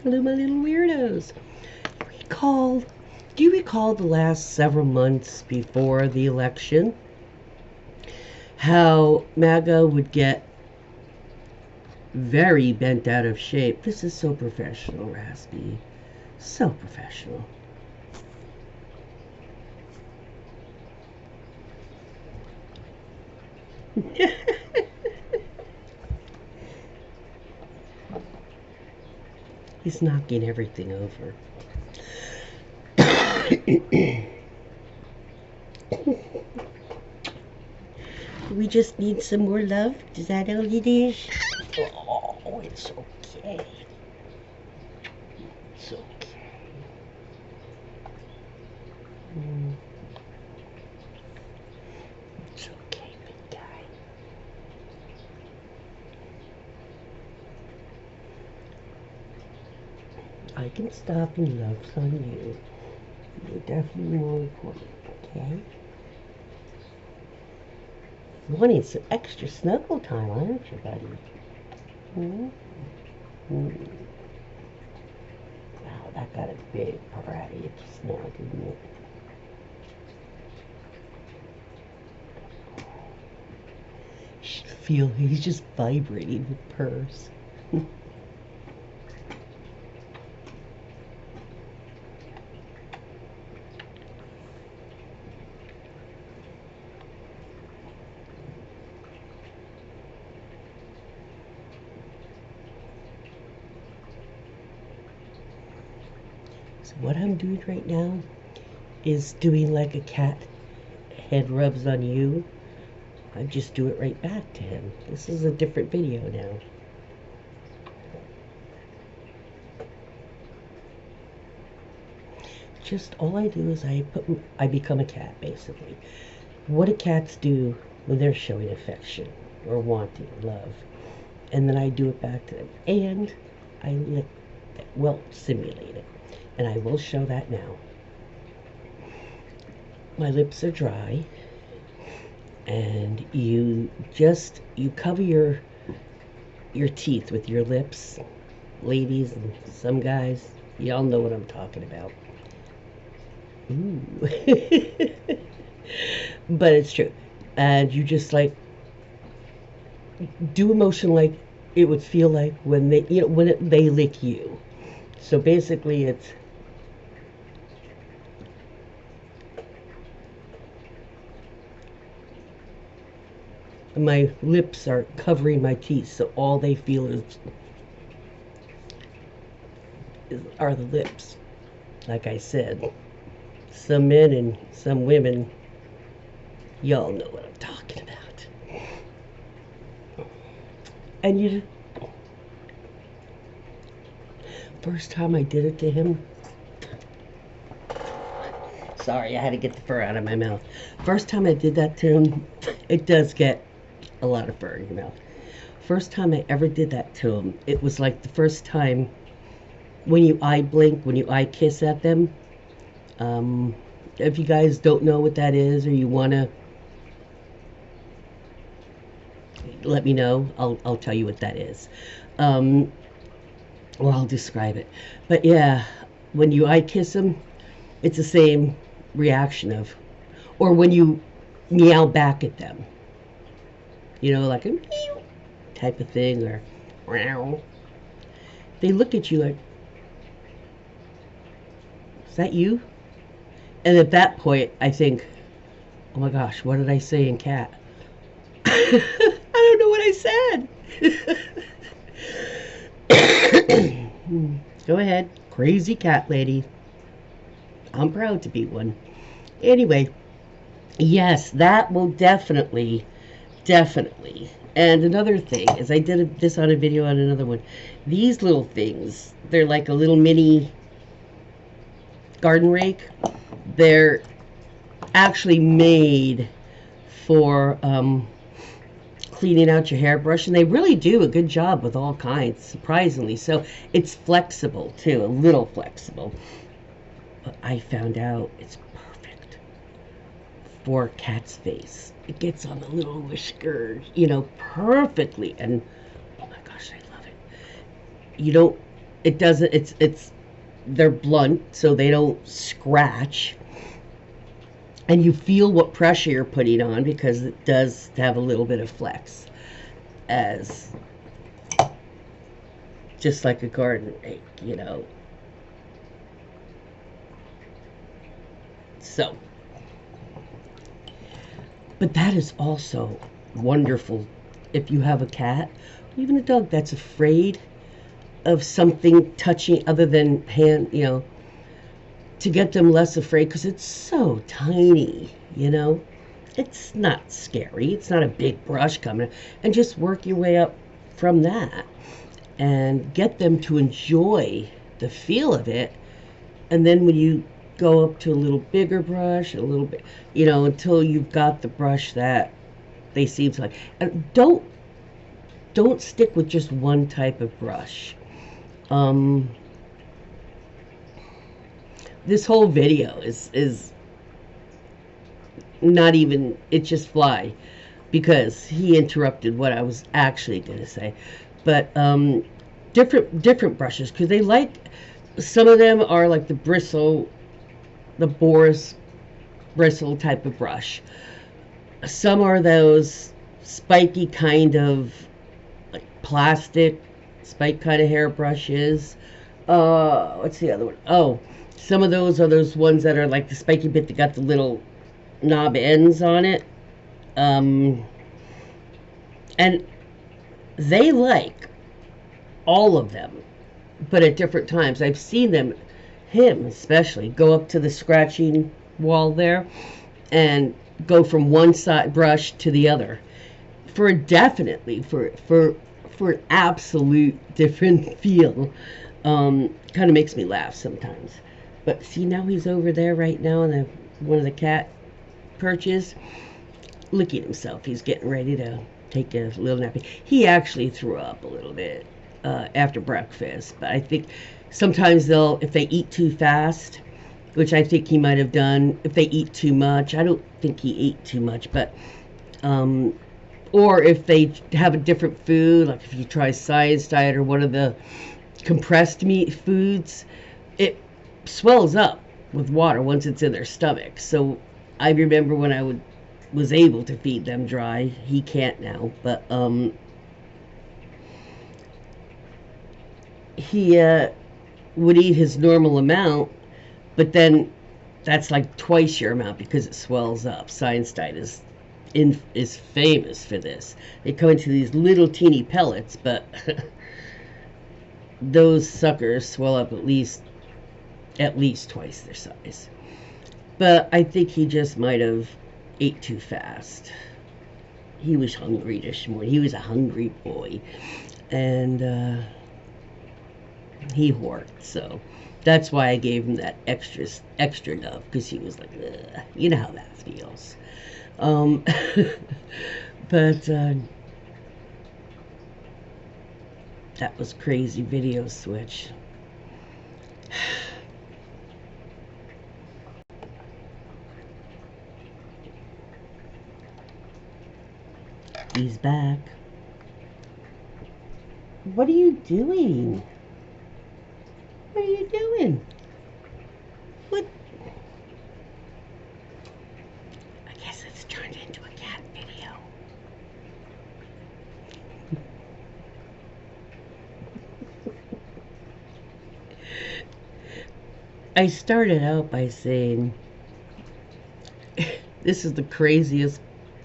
Hello, my little weirdos. Do you recall the last several months before the election how MAGA would get very bent out of shape? This is so professional, Raspy. So professional. He's knocking everything over. We just need some more love. Is that all it is? Oh, it's okay. It's okay. It's okay, big guy. I can stop and love on you. You're definitely more important, okay? You wanting some extra snuggle time, aren't you, buddy? Wow, that got a big purr out of you just now, didn't it? You should feel he's just vibrating with purrs. So what I'm doing right now is doing like a cat head rubs on you. I just do it right back to him. This is a different video now. Just all I do is I become a cat, basically. What do cats do when they're showing affection or wanting love? And then I do it back to them. And I lick, well, simulate it. And I will show that now. My lips are dry. And you cover your teeth with your lips. Ladies and some guys, y'all know what I'm talking about. Ooh. But it's true. And you just like do a motion like it would feel like when they lick you. So basically it's my lips are covering my teeth, so all they feel are the lips. Like I said, some men and some women, y'all know what I'm talking about. And first time I did it to him, sorry, I had to get the fur out of my mouth. First time I did that to him, it does get a lot of fur in your mouth. First time I ever did that to him, it was like the first time when you eye blink, when you eye kiss at them. If you guys don't know what that is, or you want to let me know, I'll tell you what that is. Or I'll describe it. But yeah, when you eye kiss them, it's the same reaction of, or when you meow back at them, like a meow type of thing, or meow. They look at you like, is that you? And at that point, I think, oh my gosh, what did I say in cat? I don't know what I said. Go ahead, crazy cat lady. I'm proud to be one. Anyway, yes, that will definitely. And another thing is, I did this on a video on another one. These little things, they're like a little mini garden rake. They're actually made for cleaning out your hairbrush, and they really do a good job with all kinds, surprisingly. So it's flexible too, a little flexible. But I found out it's perfect for cat's face. It gets on the little whiskers, perfectly. And oh my gosh, I love it. it doesn't, they're blunt, so they don't scratch. And you feel what pressure you're putting on because it does have a little bit of flex, as just like a garden rake, you know. So, but that is also wonderful if you have a cat, or even a dog that's afraid of something touching other than hand, you know, to get them less afraid because it's so tiny, you know. It's not scary. It's not a big brush coming, and just work your way up from that and get them to enjoy the feel of it. And then when you go up to a little bigger brush, a little bit, you know, until you've got the brush that they seem to like. And don't stick with just one type of brush. This whole video is not even, it just fly because he interrupted what I was actually going to say. But different brushes, because they like, some of them are like the bristle, the Boris bristle type of brush. Some are those spiky kind of like plastic spike kind of hair brushes. What's the other one? Oh, some of those are those ones that are like the spiky bit that got the little knob ends on it. And they like all of them, but at different times. I've seen them, him especially, go up to the scratching wall there and go from one side brush to the other for definitely for an absolute different feel. Kind of makes me laugh sometimes. But see, now he's over there right now in one of the cat perches, licking himself. He's getting ready to take a little nap. He actually threw up a little bit after breakfast, but I think sometimes they'll, if they eat too fast, which I think he might have done, if they eat too much. I don't think he ate too much, but or if they have a different food, like if you try Science Diet or one of the compressed meat foods, it swells up with water once it's in their stomach. So I remember when I was able to feed them dry. He can't now, but he would eat his normal amount, but then that's like twice your amount because it swells up. Science Diet is famous for this. They come into these little teeny pellets, but those suckers swell up at least twice their size. But I think he just might have ate too fast. He was hungry this morning. He was a hungry boy, and he hoarded. So that's why I gave him that extra dove, because he was like, ugh. You know how that feels. But that was crazy video switch. He's back. What are you doing? What are you doing? What? I guess it's turned into a cat video. I started out by saying, this is the craziest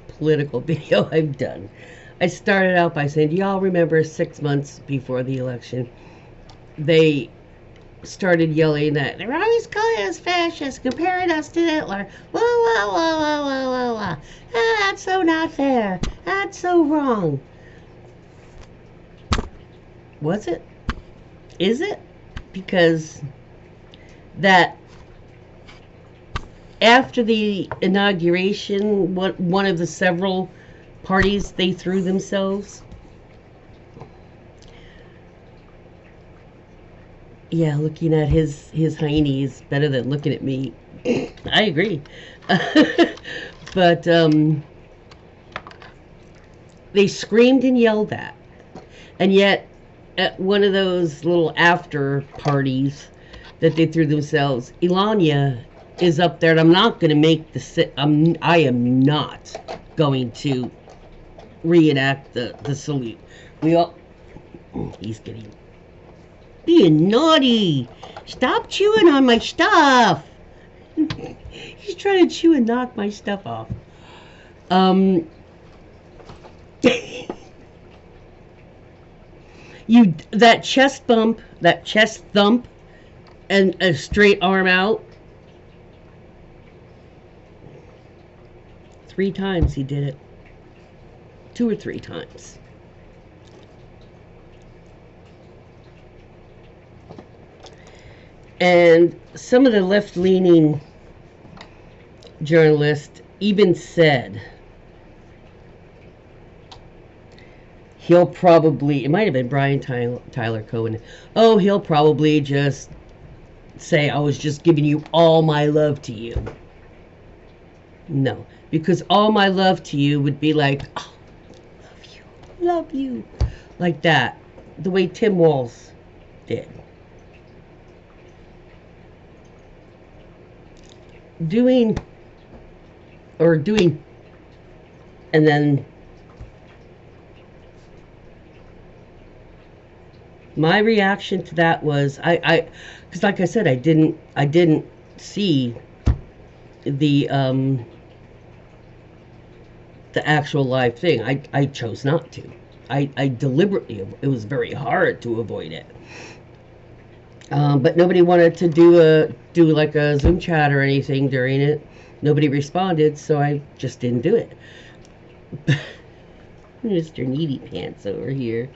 political video I've done. I started out by saying, do y'all remember 6 months before the election, they started yelling that they're always calling us fascists, comparing us to Hitler. Whoa, whoa, whoa, whoa, whoa, whoa, whoa. Ah, that's so not fair. That's so wrong. Was it? Is it? Because that after the inauguration, one of the several parties they threw themselves. Yeah, looking at his hiney is better than looking at me. I agree. But they screamed and yelled at, and yet at one of those little after parties that they threw themselves. Elania is up there, and I'm not going to make the I am not going to reenact the salute. We all. He's getting being naughty. Stop chewing on my stuff. He's trying to chew and knock my stuff off. That chest bump, that chest thump, and a straight arm out. 3 times he did it. 2 or 3 times. And some of the left-leaning journalists even said he'll probably, it might have been Brian Tyler Cohen, oh, he'll probably just say, I was just giving you all my love to you. No, because all my love to you would be like, oh, love you, like that, the way Tim Walz did. Doing, and then my reaction to that was, because like I said, I didn't see the actual live thing. I chose not to. I deliberately, it was very hard to avoid it. But nobody wanted to do like a Zoom chat or anything during it. Nobody responded, so I just didn't do it. Mr. Needy Pants over here.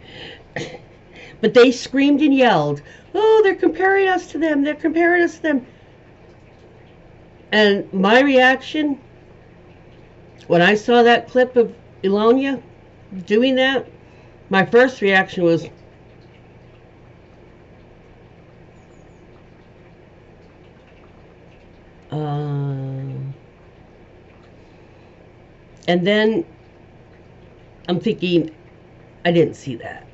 But they screamed and yelled, oh, they're comparing us to them. They're comparing us to them. And my reaction, when I saw that clip of Elon doing that, my first reaction was, and then I'm thinking, I didn't see that.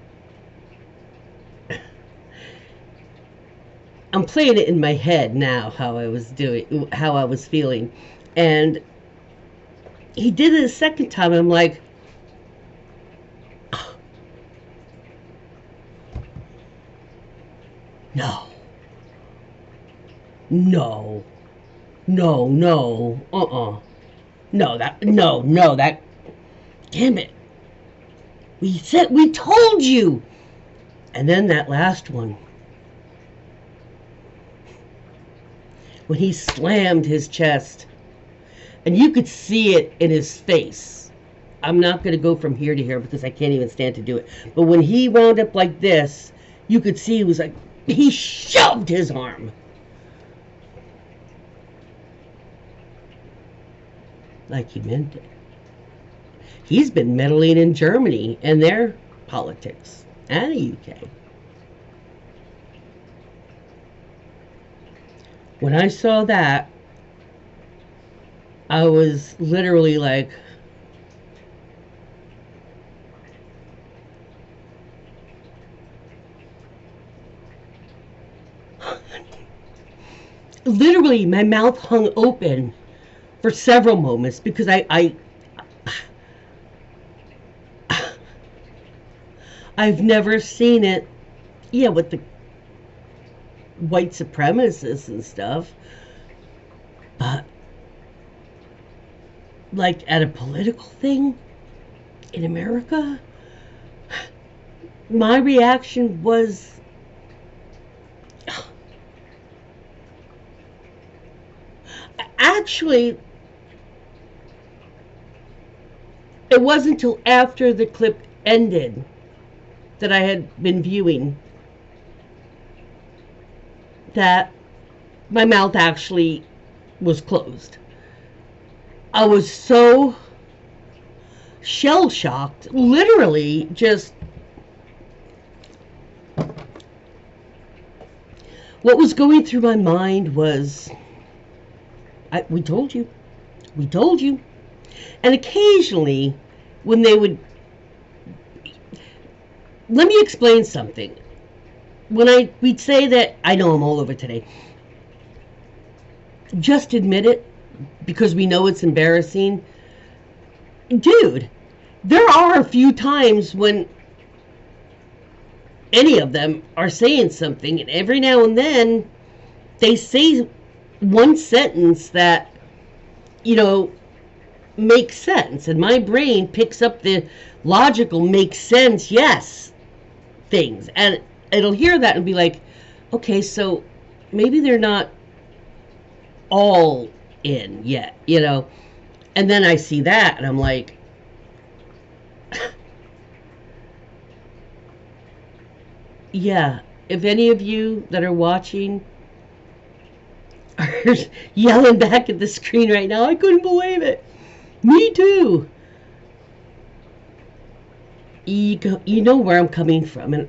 I'm playing it in my head now, how I was feeling. And he did it a second time, and I'm like, oh, no. No. No, no. No, that, damn it. We told you. And then that last one, when he slammed his chest, and you could see it in his face. I'm not going to go from here to here because I can't even stand to do it. But when he wound up like this, you could see he was like, he shoved his arm. Like he meant it. He's been meddling in Germany and their politics and the UK. When I saw that, I was literally like, literally my mouth hung open for several moments because I've never seen it, with the white supremacists and stuff, but like at a political thing in America, my reaction was, actually, it wasn't until after the clip ended that I had been viewing that my mouth actually was closed. I was so shell-shocked, literally just, what was going through my mind was, we told you. We told you. And occasionally, when they would, let me explain something. When we'd say that, I know I'm all over today. Just admit it because we know it's embarrassing. Dude, there are a few times when any of them are saying something, and every now and then they say one sentence that, you know, makes sense. And my brain picks up the logical, makes sense, yes, things. And it'll hear that and be like, okay, so maybe they're not all in yet, you know. And then I see that and I'm like, yeah, if any of you that are watching are yelling back at the screen right now, I couldn't believe it. Me too. You know where I'm coming from, and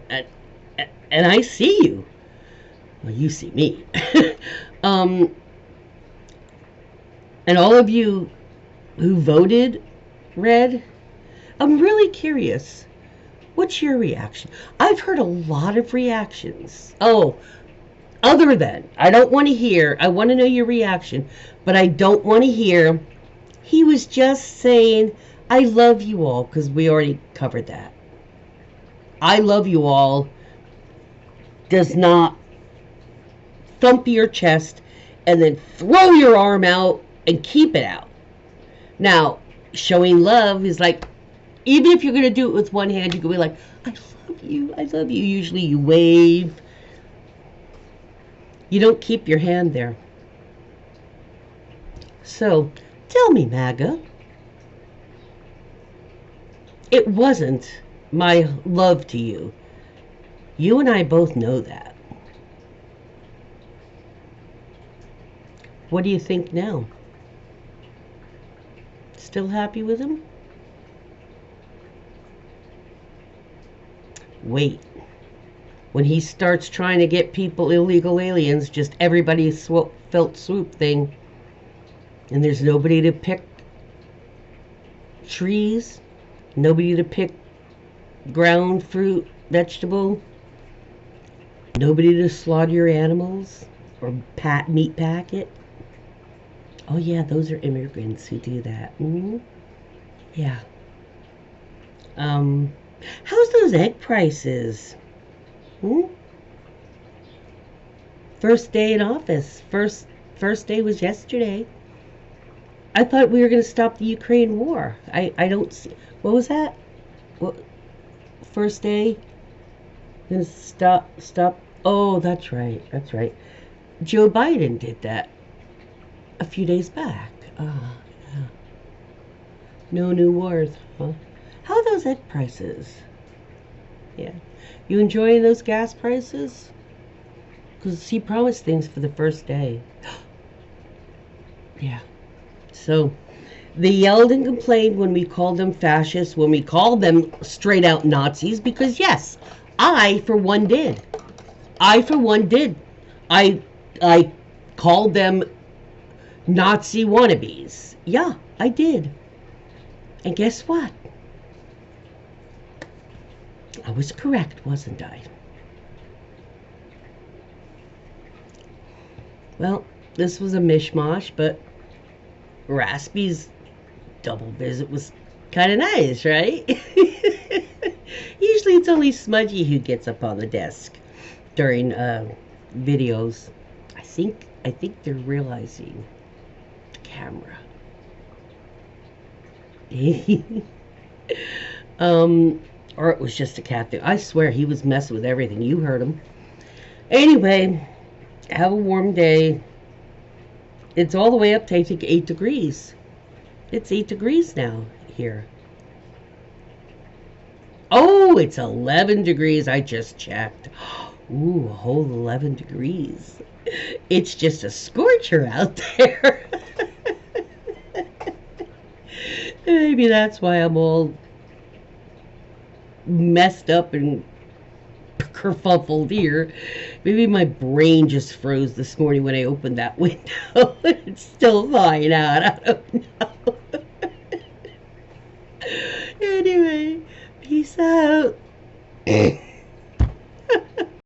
I see you. Well, you see me. um, and all of you who voted red, I'm really curious. What's your reaction? I've heard a lot of reactions. Oh, other than, I don't want to hear, I want to know your reaction, but I don't want to hear, he was just saying, I love you all, because we already covered that. I love you all does not thump your chest and then throw your arm out and keep it out. Now, showing love is like, even if you're going to do it with one hand, you can be like, I love you, I love you. Usually you wave. You don't keep your hand there. So, tell me, MAGA, it wasn't my love to you. You and I both know that. What do you think now? Still happy with him? Wait. When he starts trying to get people illegal aliens, just everybody felt swoop thing, and there's nobody to pick trees, nobody to pick ground fruit, vegetable, nobody to slaughter your animals or meat packet. Oh yeah, those are immigrants who do that. Mm-hmm. Yeah. How's those egg prices? First day in office. First day was yesterday. I thought we were going to stop the Ukraine war. I don't see. What was that? What? First day? Gonna stop. Oh, that's right. That's right. Joe Biden did that a few days back. Yeah. No new wars, huh? How are those egg prices? Yeah. You enjoying those gas prices? Because he promised things for the first day. Yeah. So, they yelled and complained when we called them fascists, when we called them straight out Nazis, because yes, I for one did. I called them Nazi wannabes. Yeah, I did. And guess what? I was correct, wasn't I? Well, this was a mishmash, but Raspy's double visit was kind of nice, right? Usually it's only Smudgy who gets up on the desk during videos. I think they're realizing the camera. Or it was just a cat thing. I swear he was messing with everything. You heard him. Anyway, have a warm day. It's all the way up to, I think, 8 degrees. It's 8 degrees now here. Oh, it's 11 degrees. I just checked. Ooh, a whole 11 degrees. It's just a scorcher out there. Maybe that's why I'm all messed up and kerfuffled here. Maybe my brain just froze this morning when I opened that window. It's still fine out. I don't know. Anyway, peace out.